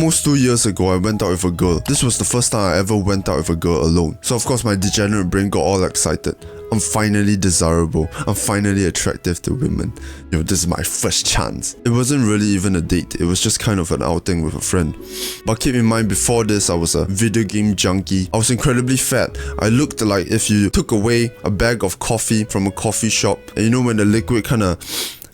Almost 2 years ago, I went out with a girl. This was the first time I ever went out with a girl alone. So of course my degenerate brain got all excited. I'm finally desirable. I'm finally attractive to women. You know, this is my first chance. It wasn't really even a date. It was just kind of an outing with a friend. But keep in mind, before this, I was a video game junkie. I was incredibly fat. I looked like if you took away a bag of coffee from a coffee shop, and you know when the liquid kind of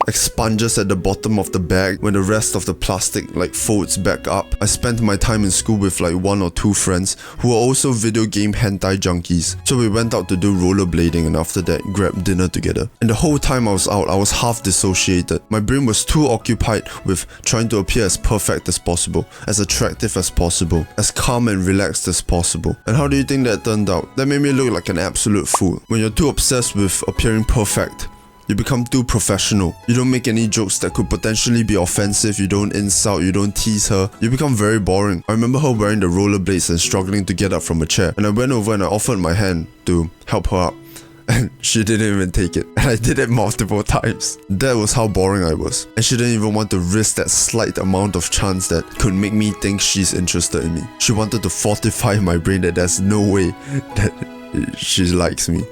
expunges at the bottom of the bag when the rest of the plastic like folds back up. I spent my time in school with like 1 or 2 friends who were also video game hentai junkies. So we went out to do rollerblading and after that grabbed dinner together. And the whole time I was out, I was half dissociated. My brain was too occupied with trying to appear as perfect as possible, as attractive as possible, as calm and relaxed as possible. And how do you think that turned out? That made me look like an absolute fool. When you're too obsessed with appearing perfect, you become too professional. You don't make any jokes that could potentially be offensive. You don't insult, you don't tease her. You become very boring. I remember her wearing the rollerblades and struggling to get up from a chair. And I went over and I offered my hand to help her up. And she didn't even take it. And I did it multiple times. That was how boring I was. And she didn't even want to risk that slight amount of chance that could make me think she's interested in me. She wanted to fortify my brain that there's no way that she likes me.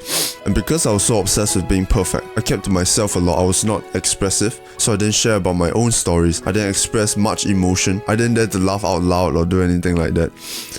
And because I was so obsessed with being perfect, I kept to myself a lot. I was not expressive, so I didn't share about my own stories. I didn't express much emotion. I didn't dare to laugh out loud or do anything like that.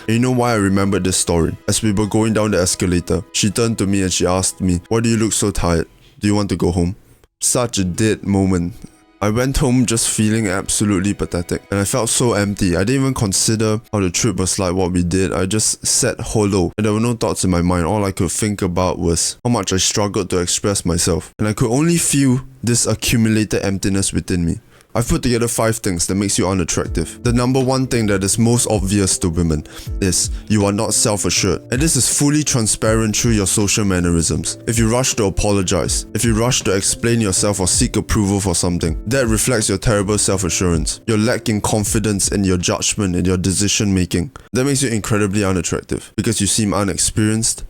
And you know why I remember this story? As we were going down the escalator, she turned to me and she asked me, "Why do you look so tired? Do you want to go home?" Such a dead moment. I went home just feeling absolutely pathetic, and I felt so empty. I didn't even consider how the trip was like, what we did. I just sat hollow, and there were no thoughts in my mind. All I could think about was how much I struggled to express myself, and I could only feel this accumulated emptiness within me. I've put together 5 things that makes you unattractive. The number 1 thing that is most obvious to women is you are not self-assured. And this is fully transparent through your social mannerisms. If you rush to apologize, if you rush to explain yourself or seek approval for something, that reflects your terrible self-assurance. You're lacking confidence in your judgment, in your decision making. That makes you incredibly unattractive because you seem unexperienced.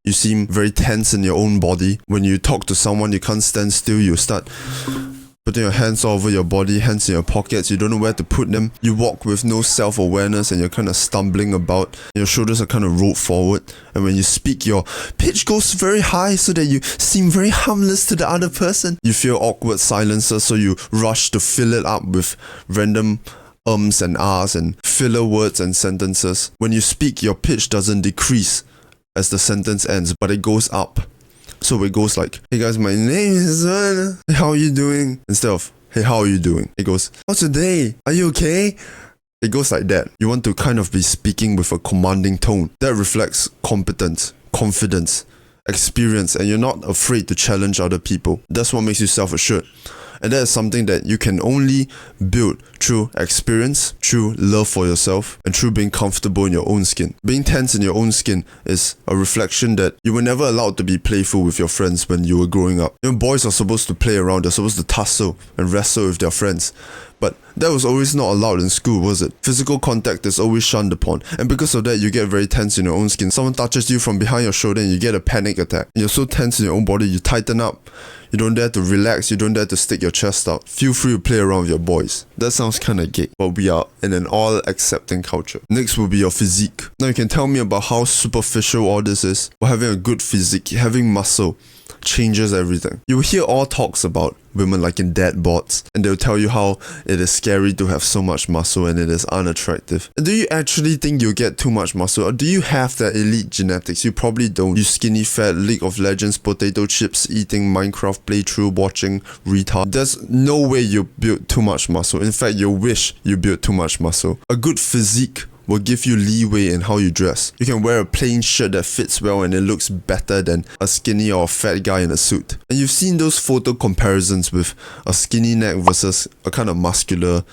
You seem very tense in your own body. When you talk to someone, you can't stand still. You start putting your hands all over your body, hands in your pockets, you don't know where to put them. You walk with no self-awareness and you're kind of stumbling about. Your shoulders are kind of rolled forward. And when you speak, your pitch goes very high so that you seem very harmless to the other person. You feel awkward silences, so you rush to fill it up with random ums and ahs and filler words and sentences. When you speak, your pitch doesn't decrease as the sentence ends, but it goes up. So it goes like, "Hey guys, my name is hey, how are you doing?" Instead of, "Hey, how are you doing?" It goes, "How's your day? Are you okay?" It goes like that. You want to kind of be speaking with a commanding tone. That reflects competence, confidence, experience, and you're not afraid to challenge other people. That's what makes you self-assured. And that is something that you can only build through experience, through love for yourself, and through being comfortable in your own skin. Being tense in your own skin is a reflection that you were never allowed to be playful with your friends when you were growing up. You know, boys are supposed to play around, they're supposed to tussle and wrestle with their friends. But that was always not allowed in school, was it? Physical contact is always shunned upon. And because of that, you get very tense in your own skin. Someone touches you from behind your shoulder and you get a panic attack. And you're so tense in your own body, you tighten up. You don't dare to relax, you don't dare to stick your chest out. Feel free to play around with your boys. That sounds kinda gay, but we are in an all-accepting culture. Next will be your physique. Now you can tell me about how superficial all this is. But having a good physique, having muscle, changes everything. You will hear all talks about women liking dad bods, and they'll tell you how it is scary to have so much muscle and it is unattractive. And do you actually think you'll get too much muscle, or do you have that elite genetics? You probably don't. You skinny fat League of Legends potato chips eating Minecraft playthrough watching retard. There's no way you build too much muscle. In fact, you wish you built too much muscle. A good physique will give you leeway in how you dress. You can wear a plain shirt that fits well and it looks better than a skinny or a fat guy in a suit. And you've seen those photo comparisons with a skinny neck versus a kind of muscular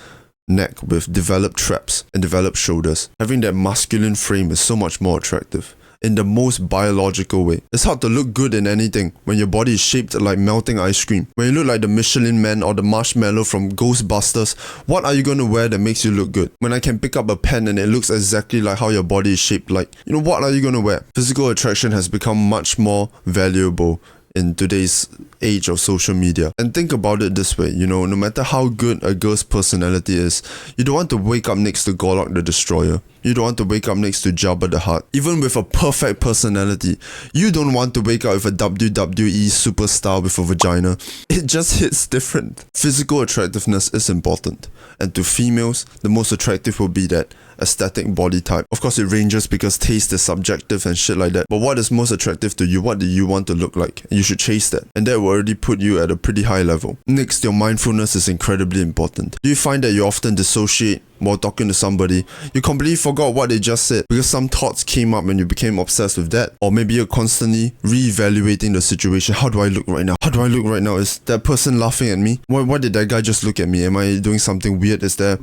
neck with developed traps and developed shoulders. Having that masculine frame is so much more attractive. In the most biological way. It's hard to look good in anything when your body is shaped like melting ice cream. When you look like the Michelin Man or the marshmallow from Ghostbusters, what are you going to wear that makes you look good? When I can pick up a pen and it looks exactly like how your body is shaped like, what are you going to wear? Physical attraction has become much more valuable in today's age of social media. And think about it this way, no matter how good a girl's personality is, you don't want to wake up next to Gorlok the Destroyer. You don't want to wake up next to Jabba the Hutt. Even with a perfect personality, you don't want to wake up with a WWE superstar with a vagina. It just hits different. Physical attractiveness is important. And to females, the most attractive will be that aesthetic body type. Of course, it ranges because taste is subjective and shit like that. But what is most attractive to you? What do you want to look like? And you should chase that. And that will already put you at a pretty high level. Next, your mindfulness is incredibly important. Do you find that you often dissociate while talking to somebody? You completely forgot what they just said because some thoughts came up and you became obsessed with that. Or maybe you're constantly re-evaluating the situation. How do I look right now? How do I look right now? Is that person laughing at me? Why did that guy just look at me? Am I doing something weird? Is there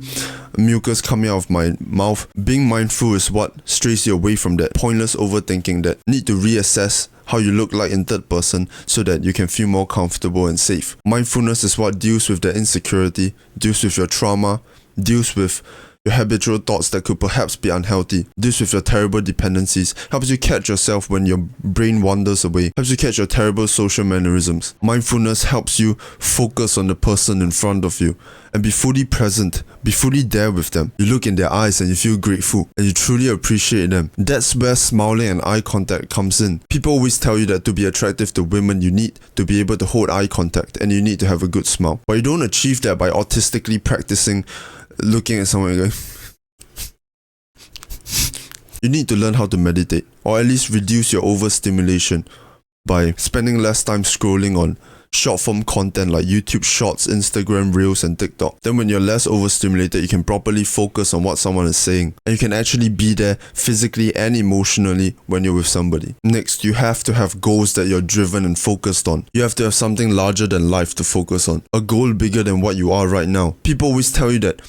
mucus coming out of my mouth? Being mindful is what strays you away from that pointless overthinking, that need to reassess how you look like in third person so that you can feel more comfortable and safe. Mindfulness is what deals with the insecurity, deals with your trauma, deals with your habitual thoughts that could perhaps be unhealthy, deals with your terrible dependencies, helps you catch yourself when your brain wanders away, helps you catch your terrible social mannerisms. Mindfulness helps you focus on the person in front of you and be fully present, be fully there with them. You look in their eyes and you feel grateful and you truly appreciate them. That's where smiling and eye contact comes in. People always tell you that to be attractive to women, you need to be able to hold eye contact and you need to have a good smile. But you don't achieve that by autistically practicing looking at someone and going. You need to learn how to meditate, or at least reduce your overstimulation by spending less time scrolling on short form content like YouTube Shorts, Instagram Reels and TikTok. Then when you're less overstimulated, you can properly focus on what someone is saying and you can actually be there physically and emotionally when you're with somebody. Next, you have to have goals that you're driven and focused on. You have to have something larger than life to focus on. A goal bigger than what you are right now. People always tell you that,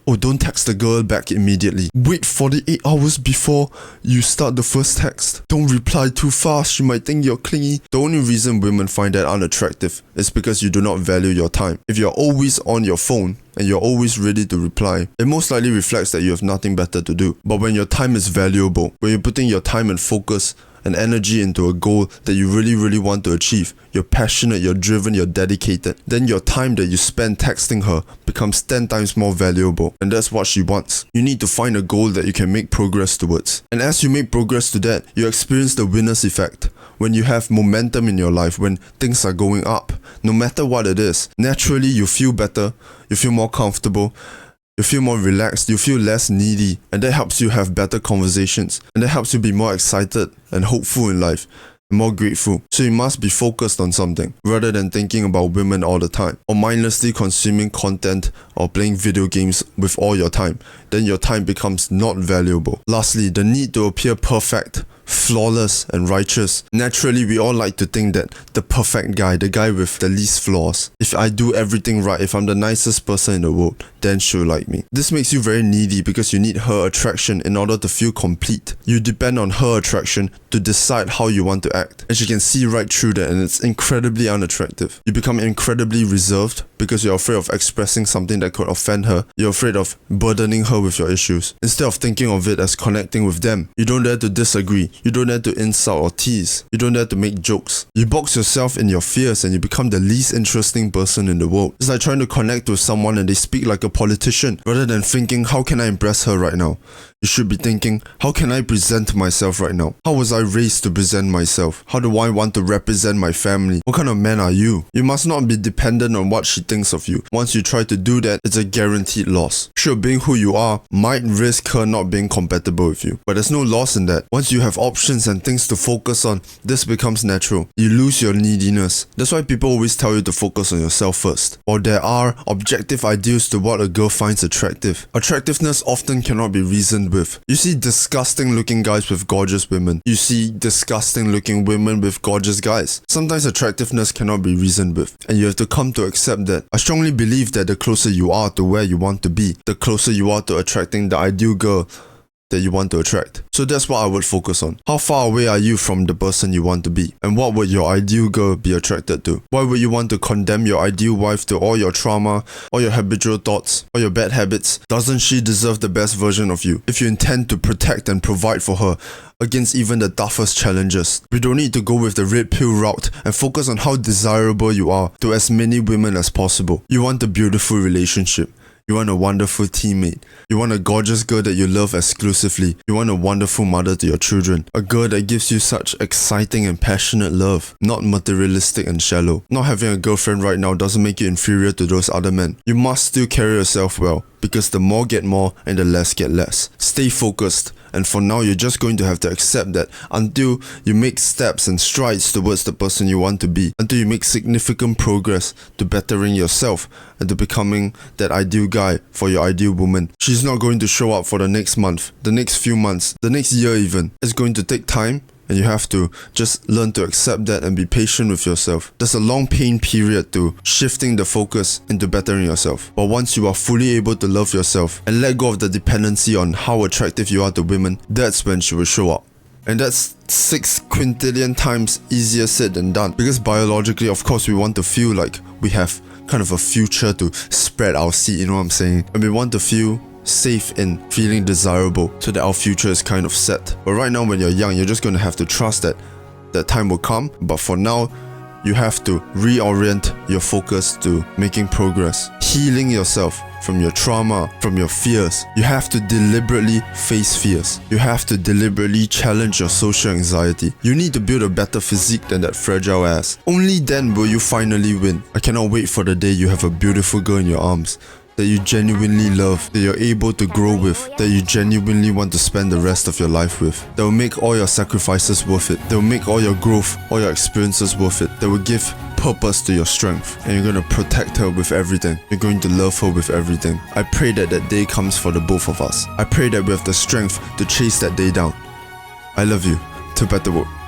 oh, don't text the girl back immediately. Wait 48 hours before you start the first text. Don't reply too fast, she might think you're clingy. The only reason women find that unattractive is because you do not value your time. If you're always on your phone and you're always ready to reply, it most likely reflects that you have nothing better to do. But when your time is valuable, when you're putting your time and focus and energy into a goal that you really want to achieve, you're passionate, you're driven, you're dedicated, then your time that you spend texting her becomes 10 times more valuable, and that's what she wants. You need to find a goal that you can make progress towards. And as you make progress to that, you experience the winner's effect. When you have momentum in your life, when things are going up, no matter what it is, naturally you feel better, you feel more comfortable, you feel more relaxed, you feel less needy, and that helps you have better conversations, and that helps you be more excited and hopeful in life, and more grateful. So you must be focused on something, rather than thinking about women all the time, or mindlessly consuming content or playing video games with all your time. Then your time becomes not valuable. Lastly, the need to appear perfect, flawless and righteous. Naturally, we all like to think that the perfect guy, the guy with the least flaws, if I do everything right, if I'm the nicest person in the world, then she'll like me. This makes you very needy because you need her attraction in order to feel complete. You depend on her attraction to decide how you want to act, and she can see right through that, and it's incredibly unattractive. You become incredibly reserved because you're afraid of expressing something that could offend her. You're afraid of burdening her with your issues. Instead of thinking of it as connecting with them, you don't dare to disagree. You don't dare to insult or tease. You don't dare to make jokes. You box yourself in your fears and you become the least interesting person in the world. It's like trying to connect with someone and they speak like a politician, rather than thinking, how can I impress her right now? You should be thinking, how can I present myself right now? How was I raised to present myself? How do I want to represent my family? What kind of man are you? You must not be dependent on what she thinks of you. Once you try to do that, it's a guaranteed loss. Sure, being who you are might risk her not being compatible with you, but there's no loss in that. Once you have options and things to focus on, this becomes natural. You lose your neediness. That's why people always tell you to focus on yourself first. Or there are objective ideals to what a girl finds attractive. Attractiveness often cannot be reasoned with. You see disgusting looking guys with gorgeous women. You see disgusting looking women with gorgeous guys. Sometimes attractiveness cannot be reasoned with, and you have to come to accept that. I strongly believe that the closer you are to where you want to be, the closer you are to attracting the ideal girl that you want to attract. So that's what I would focus on. How far away are you from the person you want to be? And what would your ideal girl be attracted to? Why would you want to condemn your ideal wife to all your trauma, all your habitual thoughts, all your bad habits? Doesn't she deserve the best version of you if you intend to protect and provide for her against even the toughest challenges? We don't need to go with the red pill route and focus on how desirable you are to as many women as possible. You want a beautiful relationship. You want a wonderful teammate. You want a gorgeous girl that you love exclusively. You want a wonderful mother to your children. A girl that gives you such exciting and passionate love, not materialistic and shallow. Not having a girlfriend right now doesn't make you inferior to those other men. You must still carry yourself well, because the more get more and the less get less. Stay focused. And for now, you're just going to have to accept that until you make steps and strides towards the person you want to be, until you make significant progress to bettering yourself and to becoming that ideal guy for your ideal woman. She's not going to show up for the next month, the next few months, the next year even. It's going to take time. And you have to just learn to accept that and be patient with yourself. There's a long pain period to shifting the focus into bettering yourself. But once you are fully able to love yourself and let go of the dependency on how attractive you are to women, that's when she will show up. And that's 6 quintillion times easier said than done. Because biologically, of course, we want to feel like we have kind of a future to spread our seed, you know what I'm saying? And we want to feel safe in feeling desirable so that our future is kind of set. But right now when you're young, you're just going to have to trust that that time will come. But for now, you have to reorient your focus to making progress, healing yourself from your trauma, from your fears. You have to deliberately face fears. You have to deliberately challenge your social anxiety. You need to build a better physique than that fragile ass. Only then will you finally win. I cannot wait for the day you have a beautiful girl in your arms that you genuinely love, that you're able to grow with, that you genuinely want to spend the rest of your life with, that will make all your sacrifices worth it, that will make all your growth, all your experiences worth it, that will give purpose to your strength. And you're going to protect her with everything. You're going to love her with everything. I pray that that day comes for the both of us. I pray that we have the strength to chase that day down. I love you. To better work.